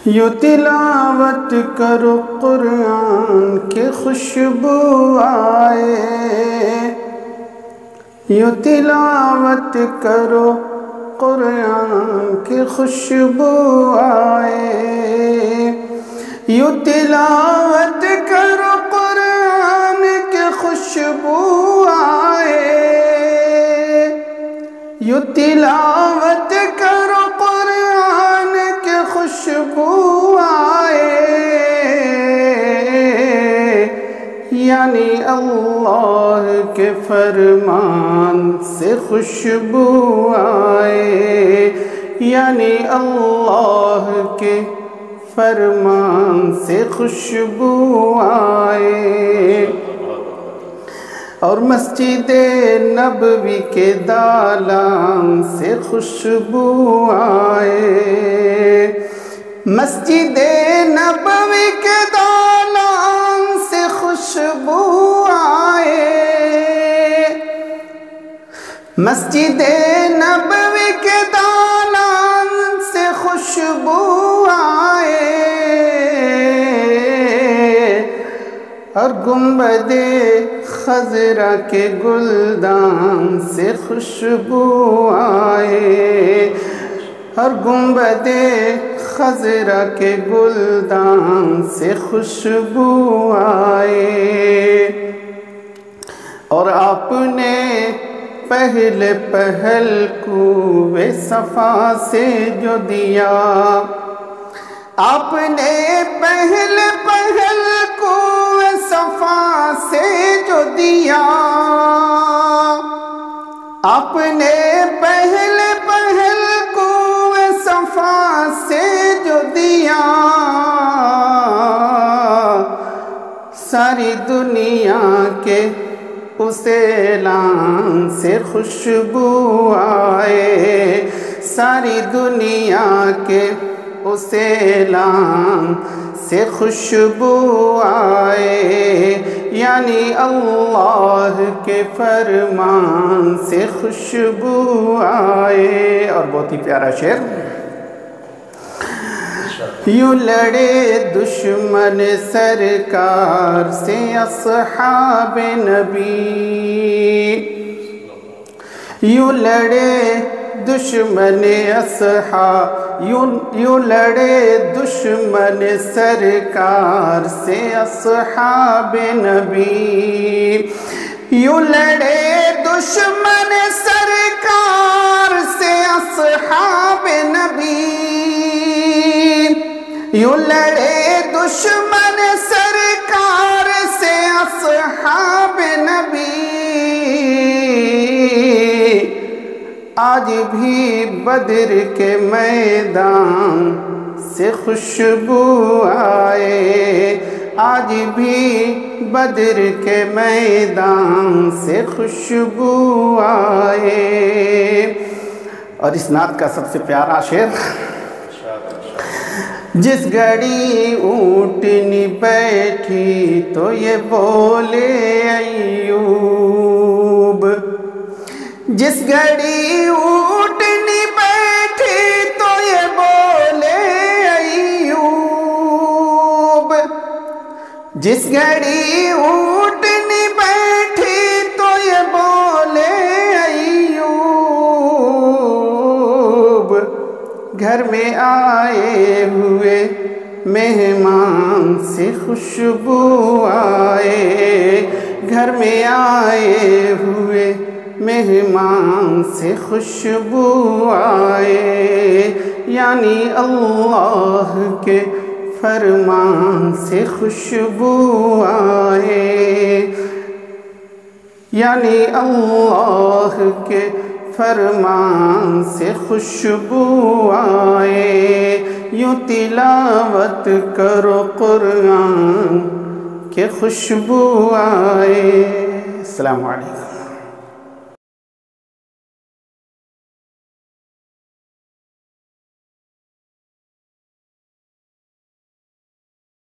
یوں تلاوت کرو قرآن کی خوشبو آئے، یوں تلاوت کرو قرآن کی خوشبو آئے، یوں تلاوت کرو قرآن کی خوشبو آئے، یوں تلاوت کرو قرآن کی خوشبو آئے، یعنی اللہ کے فرمان سے خوشبو آئے، یعنی اللہ کے فرمان سے خوشبو آئے، اور مسجد نبوی کے دالان سے خوشبو آئے، مسجد نبوی کے دالان سے خوشبو آئے، مسجد نبوی کے دالان سے خوشبو آئے، اور گنبد خضرا کے گلدان سے خوشبو آئے، اور گنبد خضرا کے گلدان سے خوشبو آئے، اور آپ نے پہل کوئے صفا سے جو دیا، آپ نے پہل کوئے صفا سے جو دیا، آپ نے پہل کوئے صفا سے جو دیا، ساری دنیا کے اس اعلان سے خوشبو آئے، ساری دنیا کے اس اعلان سے خوشبو آئے، یعنی اللہ کے فرمان سے خوشبو آئے۔ اور بہت ہی پیارا شعر، یوں لڑے دشمن سرکار سے اصحاب نبی، یوں لڑے دشمن اصحاب، یوں لڑے دشمن سرکار سے اصحاب نبی، یوں لڑے دشمن سرکار سے اصحاب نبی، یوں لڑے دشمن سرکار سے اصحاب نبی، آج بھی بدر کے میدان سے خوشبو آئے، آج بھی بدر کے میدان سے خوشبو آئے۔ اور اس نعت کا سب سے پیارا شعر، جس گھڑی اونٹنی بیٹھی تو یہ بولے ایوب، جس گھڑی اونٹنی بیٹھی تو یہ بولے ایوب، جس گھڑی اونٹنی بیٹھی تو یہ بولے ایوب، گھر میں آئے ہوئے مہمان سے خوشبو آئے، گھر میں آئے ہوئے مہمان سے خوشبو آئے، یعنی اللہ کے فرمان سے خوشبو آئے، یعنی اللہ کے فرمان سے خوشبو آئے، یوں تلاوت کرو قرآن کہ خوشبو آئے۔ السلام علیکم۔